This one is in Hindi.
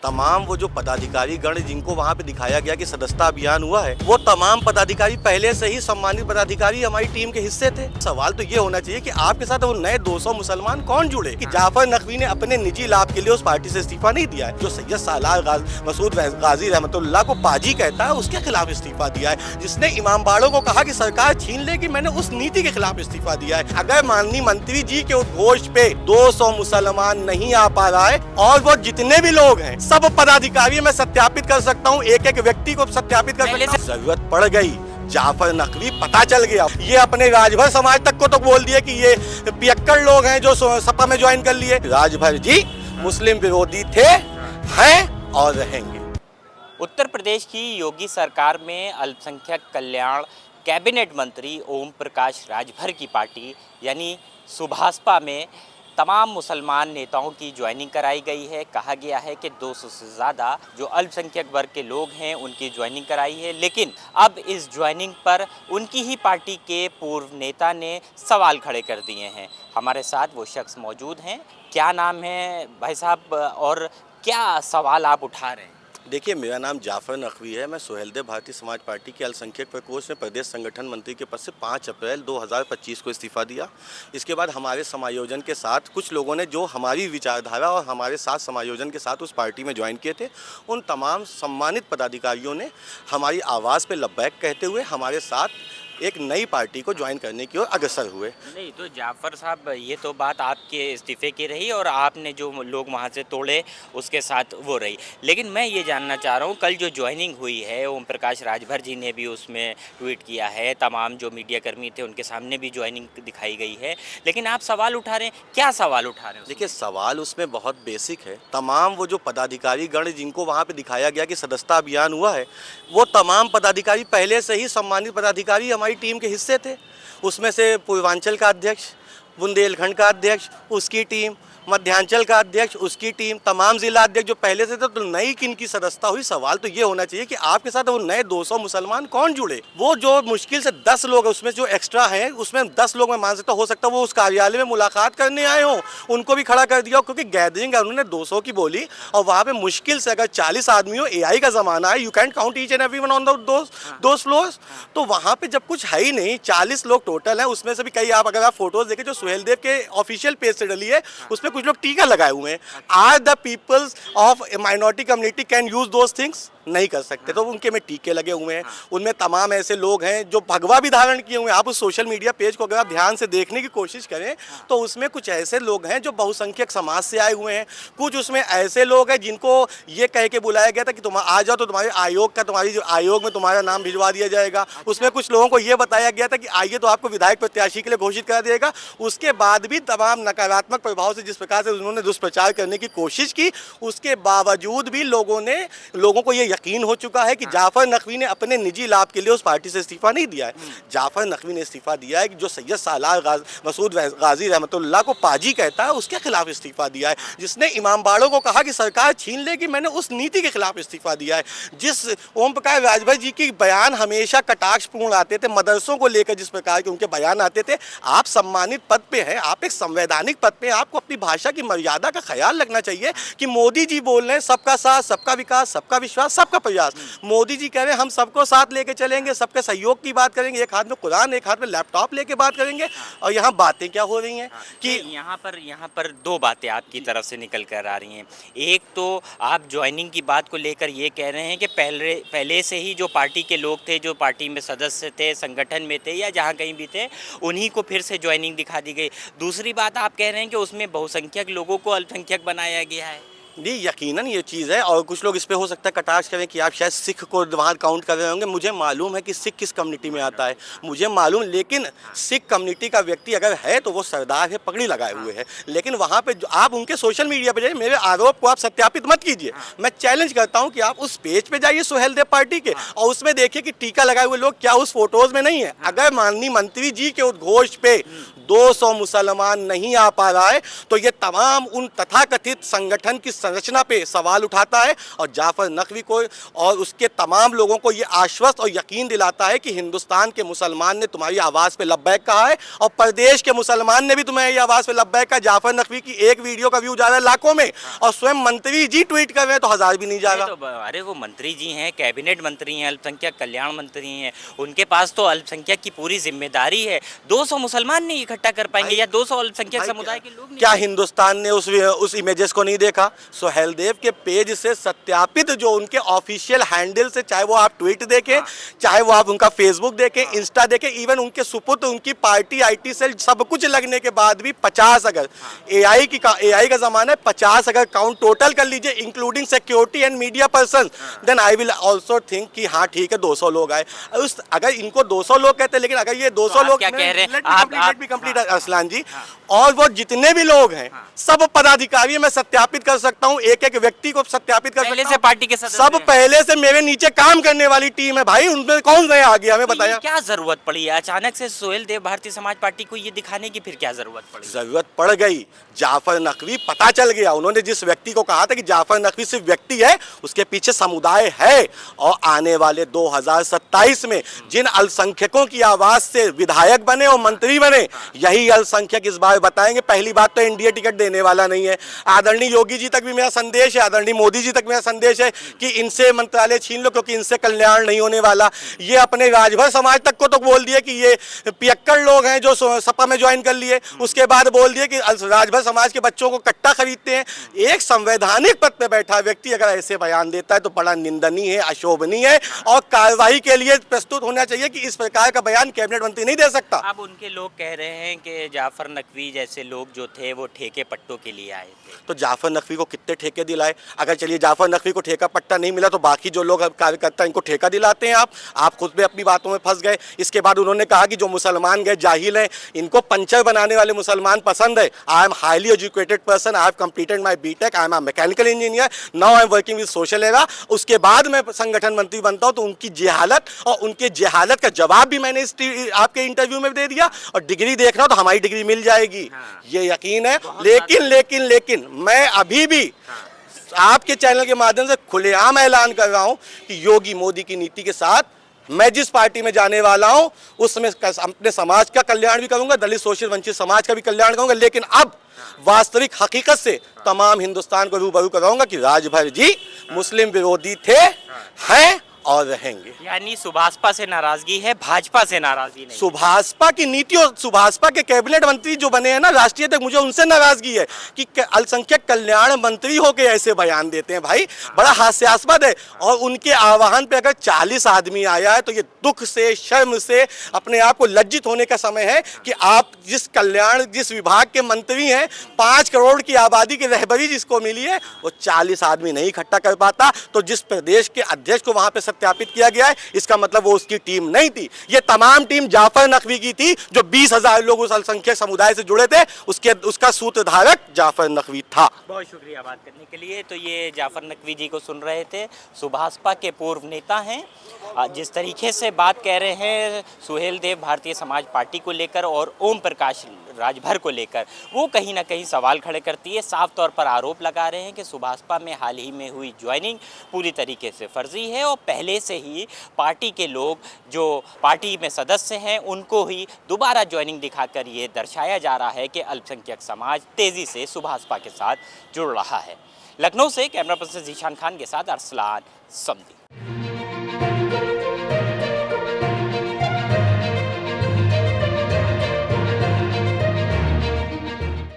तमाम वो जो पदाधिकारी गण जिनको वहाँ पे दिखाया गया कि सदस्यता अभियान हुआ है, वो तमाम पदाधिकारी पहले से ही सम्मानित पदाधिकारी हमारी टीम के हिस्से थे। सवाल तो ये होना चाहिए कि आपके साथ वो नए 200 मुसलमान कौन जुड़े कि जाफर नकवी ने अपने निजी लाभ के लिए उस पार्टी से इस्तीफा नहीं दिया है। जो सैयद सालार मसूद गाजी रहमतुल्लाह को पाजी कहता है, उसके खिलाफ इस्तीफा दिया है। जिसने इमाम बाड़ों को कहा कि सरकार छीन लेगी, मैंने उस नीति के खिलाफ इस्तीफा दिया है। अगर माननीय मंत्री जी के उद्घोष पे 200 मुसलमान नहीं आ पा रहा है और वो जितने भी लोग हैं सब पदाधिकारी मैं सत्यापित कर सकता हूँ, एक एक व्यक्ति को सत्यापित कर सकता हूँ। जरूरत पड़ गई जाफर नकवी पता चल गया, ये अपने राजभर समाज तक को तो बोल दिया कि ये पियक्कड़ लोग हैं जो सपा में ज्वाइन कर लिए। राजभर जी मुस्लिम विरोधी थे, हैं और रहेंगे। उत्तर प्रदेश की योगी सरकार में अल्पसंख्यक कल्याण कैबिनेट मंत्री ओम प्रकाश राजभर की पार्टी यानी सुभाषपा में तमाम मुसलमान नेताओं की ज्वाइनिंग कराई गई है। कहा गया है कि 200 से ज़्यादा जो अल्पसंख्यक वर्ग के लोग हैं उनकी ज्वाइनिंग कराई है, लेकिन अब इस ज्वाइनिंग पर उनकी ही पार्टी के पूर्व नेता ने सवाल खड़े कर दिए हैं। हमारे साथ वो शख्स मौजूद हैं। क्या नाम है भाई साहब और क्या सवाल आप उठा रहे हैं? देखिए, मेरा नाम जाफर नकवी है। मैं सुहेलदेव भारतीय समाज पार्टी के अल्पसंख्यक प्रकोष्ठ में प्रदेश संगठन मंत्री के पद से 5 अप्रैल 2025 को इस्तीफा दिया। इसके बाद हमारे समायोजन के साथ कुछ लोगों ने जो हमारी विचारधारा और हमारे साथ समायोजन के साथ उस पार्टी में ज्वाइन किए थे, उन तमाम सम्मानित पदाधिकारियों ने हमारी आवाज़ पे लब्बैक कहते हुए हमारे साथ एक नई पार्टी को ज्वाइन करने की ओर अग्रसर हुए। नहीं तो जाफर साहब, ये तो बात आपके इस्तीफे की रही और आपने जो लोग वहाँ से तोड़े उसके साथ वो रही, लेकिन मैं ये जानना चाह रहा हूँ कल जो ज्वाइनिंग हुई है, ओम प्रकाश राजभर जी ने भी उसमें ट्वीट किया है, तमाम जो मीडिया कर्मी थे उनके सामने भी ज्वाइनिंग दिखाई गई है, लेकिन आप सवाल उठा रहे हैं। क्या सवाल उठा रहे हैं? देखिए, सवाल उसमें बहुत बेसिक है। तमाम वो जो पदाधिकारी गण जिनको वहाँ पे दिखाया गया कि सदस्यता अभियान हुआ है, वो तमाम पदाधिकारी पहले से ही सम्मानित पदाधिकारी हमारी टीम के हिस्से थे। उसमें से पूर्वांचल का अध्यक्ष, बुंदेलखंड का अध्यक्ष उसकी टीम, मध्यांचल का अध्यक्ष उसकी टीम, तमाम जिला अध्यक्ष जो पहले से थे। तो नई किन की सदस्यता हुई? सवाल तो ये होना चाहिए कि आपके साथ वो नए 200 मुसलमान कौन जुड़े। वो जो मुश्किल से 10 लोग उसमें जो एक्स्ट्रा हैं, उसमें 10 लोग मैं मान सकता हो सकता है वो उस कार्यालय में मुलाकात करने आए हों, उनको भी खड़ा कर दिया, क्योंकि गैदरिंग उन्होंने 200 की बोली और वहाँ पे मुश्किल से अगर 40 आदमी हो, AI का ज़माना है, you can count each and everyone on दो फ्लोर्स। तो वहाँ पे जब कुछ है ही नहीं, 40 लोग टोटल हैं, उसमें से भी कई आप अगर आप फोटोज देखें जो सुहेलदेव के ऑफिशियल पेज से डली है, उसमें कुछ लोग टीका लगाए हुए हैं। Are the peoples of minority community can use those things? नहीं कर सकते। तो उनके में टीके लगे हुए हैं। उनमें तमाम ऐसे लोग हैं जो भगवा भी धारण किए हुए हैं। आप उस सोशल मीडिया पेज को अगर आप ध्यान से देखने की कोशिश करें तो उसमें कुछ ऐसे लोग हैं जो बहुसंख्यक समाज से आए हुए हैं। कुछ उसमें ऐसे लोग हैं जिनको ये कह के बुलाया गया था कि तुम आ जाओ तो तुम्हारे आयोग का आयोग में तुम्हारा नाम भिजवा दिया जाएगा। उसमें कुछ लोगों को ये बताया गया था कि आइए तो आपको विधायक प्रत्याशी के लिए घोषित कर दिएगा। उसके बाद भी तमाम नकारात्मक प्रभाव से जिस प्रकार से उन्होंने दुष्प्रचार करने की कोशिश की, उसके बावजूद भी लोगों को ये यकीन हो चुका है कि जाफर नकवी ने अपने निजी लाभ के लिए उस पार्टी से इस्तीफा नहीं दिया है। जाफर नकवी ने इस्तीफा दिया है कि जो सैयद सालार मसूद गाजी रहमतुल्लाह को पाजी कहता है, उसके खिलाफ इस्तीफा दिया है। जिसने इमाम बाड़ों को कहा कि सरकार छीन लेगी, मैंने उस नीति के खिलाफ इस्तीफा दिया है। जिस ओम प्रकाश राजभर जी की बयान हमेशा कटाक्षपूर्ण आते थे, मदरसों को लेकर जिस प्रकार के उनके बयान आते थे, आप सम्मानित पद पे हैं, आप एक संवैधानिक पद पे, आपको अपनी भाषा की मर्यादा का ख्याल रखना चाहिए कि मोदी जी बोल रहे हैं सबका साथ, सबका विकास, सबका विश्वास, सबका प्रयास। मोदी जी कह रहे हैं हम सबको साथ लेके चलेंगे, सबके सहयोग की बात करेंगे, एक हाथ में कुरान एक हाथ में लैपटॉप लेके बात करेंगे। और यहाँ बातें क्या हो रही हैं कि यहाँ पर दो बातें आपकी तरफ से निकल कर आ रही हैं। एक तो आप ज्वाइनिंग की बात को लेकर ये कह रहे हैं कि पहले से ही जो पार्टी के लोग थे, जो पार्टी में सदस्य थे, संगठन में थे या जहाँ कहीं भी थे, उन्हीं को फिर से ज्वाइनिंग दिखा दी गई। दूसरी बात आप कह रहे हैं कि उसमें बहुसंख्यक लोगों को अल्पसंख्यक बनाया गया है। जी, यकीनन ये चीज़ है। और कुछ लोग इस पे हो सकता है कटाक्ष करें कि आप शायद सिख को वहाँ काउंट कर रहे होंगे। मुझे मालूम है कि सिख किस कम्युनिटी में आता है, मुझे मालूम, लेकिन सिख कम्युनिटी का व्यक्ति अगर है तो वो सरदार है, पगड़ी लगाए हुए है। लेकिन वहाँ पे आप उनके सोशल मीडिया पे जाइए, मेरे आरोप को आप सत्यापित मत कीजिए। मैं चैलेंज करता हूँ कि आप उस पेज पे जाइए सुहेलदेव पार्टी के और उसमें देखिए कि टीका लगाए हुए लोग क्या उस फोटोज़ में नहीं है। अगर माननीय मंत्री जी के उद्घोष पे 200 मुसलमान नहीं आ पा रहा है, तो ये तमाम उन तथाकथित संगठन की संरचना पे सवाल उठाता है और जाफर नकवी को और उसके तमाम लोगों को ये आश्वस्त और यकीन दिलाता है कि हिंदुस्तान के मुसलमान ने तुम्हारी आवाज़ पे लब्बैक कहा है और प्रदेश के मुसलमान ने भी तुम्हारी आवाज़ पे लब्बैक कहा। जाफर नकवी की एक वीडियो का व्यू जा रहा है लाखों में और स्वयं मंत्री जी ट्वीट कर रहे हैं तो 1000 भी नहीं जा रहा। तो अरे वो मंत्री जी हैं, कैबिनेट मंत्री हैं, अल्पसंख्यक कल्याण मंत्री हैं, उनके पास तो अल्पसंख्यक की पूरी जिम्मेदारी है। 200 मुसलमान नहीं इकट्ठा कर पाएंगे या 200 अल्पसंख्यक समुदाय के लोग नहीं। क्या हिंदुस्तान ने उस इमेजेस को नहीं देखा? सोहेल देव के पेज से सत्यापित जो उनके ऑफिशियल हैंडल से, चाहे वो आप ट्वीट देखें, चाहे वो आप उनका फेसबुक देखें, इंस्टा देखें, इवन उनके सुपुत्र, उनकी पार्टी, IT सेल, सब कुछ लगने के बाद भी 50 अगर AI का जमाना है, 50 अगर काउंट टोटल कर लीजिए including security and media person, then I will also think कि हाँ ठीक है 200 लोग आए। अगर इनको 200 लोग कहते हैं, लेकिन अगर ये 200 लोग क्या कह रहे हैं कंप्लीट असलान जी, और वो जितने भी लोग हैं सब पदाधिकारी, मैं सत्यापित कर सकता हूँ, एक एक व्यक्ति को सत्यापित कर पहले सकता से हूँ, पार्टी के सदस्य सब हैं। पहले से मेरे नीचे काम करने वाली टीम है भाई, उनमें कौन नया आ गया हमें तो ये बताया। क्या जरूरत पड़ी है अचानक से सोहेल देव भारतीय समाज पार्टी को ये दिखाने की? फिर क्या जरूरत पड़ी? जरूरत पड़ गई, जाफर नकवी पता चल गया। उन्होंने जिस व्यक्ति को कहा था कि जाफर नकवी सिर्फ व्यक्ति है, उसके पीछे समुदाय है, और आने वाले 2027 में जिन अल्पसंख्यकों की आवाज से विधायक बने और मंत्री बने, यही अल्पसंख्यक इस बार बताएंगे। पहली बात तो NDA टिकट देने वाला नहीं है। आदरणीय योगी जी तक भी मेरा संदेश है, आदरणीय मोदी जी तक मेरा संदेश है कि इनसे मंत्रालय छीन लो, क्योंकि इनसे कल्याण नहीं होने वाला। ये अपने राजभर समाज तक को तो बोल दिए कि ये पियक्कड़ लोग हैं जो सपा में ज्वाइन कर लिए, उसके बाद बोल दिए कि राजभर समाज के बच्चों को कट्टा खरीदते हैं। एक संवैधानिक पद पे बैठा व्यक्ति अगर ऐसे बयान देता है तो बड़ा निंदनीय है, अशोभनीय है, और कार्रवाई के लिए प्रस्तुत होना चाहिए कि इस प्रकार का बयान कैबिनेट मंत्री नहीं दे सकता। अब उनके लोग कह रहे हैं कि जाफर नकवी जैसे लोग जो थे वो ठेके पट्टों के लिए आए थे। तो जाफर नकवी को कितने ठेके दिलाए? अगर चलिए जाफर नकवी को ठेका पट्टा नहीं मिला तो बाकी जो लोग कार्यकर्ता इनको ठेका दिलाते हैं। आप खुद भी अपनी बातों में फंस गए। इसके बाद उन्होंने कहा कि जो मुसलमान गए जाहिल हैं, इनको पंचर बनाने वाले मुसलमान पसंद है। I am highly educated person, I have completed my BTech, I am mechanical engineer, now I am working with social era. उसके बाद मैं संगठन मंत्री बनता हूँ, तो उनकी जहालत और उनके जहालत का जवाब भी मैंने इस आपके इंटरव्यू में दे दिया। और डिग्री देख रहा हूँ तो हमारी डिग्री मिल जाएगी, ये यकीन है। लेकिन मैं अभी भी आपके चैनल के माध्यम से खुलेआम ऐलान कर रहा हूं कि योगी मोदी की नीति के साथ मैं जिस पार्टी में जाने वाला हूं उसमें अपने समाज का कल्याण भी करूंगा, दलित शोषित वंचित समाज का भी कल्याण करूंगा, लेकिन अब वास्तविक हकीकत से तमाम हिंदुस्तान को रूबरू कराऊंगा कि राजभर जी मुस्लिम विरोधी थे, हैं और रहेंगे। यानी सुभाषपा से नाराजगी है, भाजपा से नाराजगी नहीं। सुभाषपा की नीति और सुभाषपा के कैबिनेट मंत्री जो बने हैं ना राष्ट्रीय तक, मुझे उनसे नाराजगी है कि अल्पसंख्यक कल्याण मंत्री होके ऐसे बयान देते हैं भाई, बड़ा हास्यास्पद है। और उनके आह्वान पे अगर 40 आदमी आया है तो ये दुख से, शर्म से अपने आप को लज्जित होने का समय है कि आप जिस विभाग के मंत्री हैं, 5 करोड़ की आबादी की रहबरी जिसको मिली है, वो 40 आदमी नहीं इकट्ठा कर पाता। तो जिस प्रदेश के अध्यक्ष को वहां पे सत्यापित किया गया है, इसका मतलब वो उसकी टीम नहीं थी। ये तमाम टीम जाफर नकवी की थी, जो 20,000 लोग उस अल्पसंख्यक समुदाय से जुड़े थे, उसका सूत्रधारक जाफर नकवी था। बहुत शुक्रिया बात करने के लिए। तो ये जाफर नकवी जी को सुन रहे थे, सुभाषपा के पूर्व नेता हैं। जिस तरीके से बात कह रहे हैं सोहेल देव भारतीय समाज पार्टी को लेकर और ओम प्रकाश राजभर को लेकर, वो कहीं ना कहीं सवाल खड़े करती है। साफ तौर पर आरोप लगा रहे हैं कि सुभाषपा में हाल ही में हुई ज्वाइनिंग पूरी तरीके से फर्जी है और पहले से ही पार्टी के लोग जो पार्टी में सदस्य हैं उनको ही दोबारा ज्वाइनिंग दिखाकर ये दर्शाया जा रहा है कि अल्पसंख्यक समाज तेज़ी से सुभाषपा के साथ जुड़ रहा है। लखनऊ से कैमरा पर्सन जीशान खान के साथ अरसलान समदी।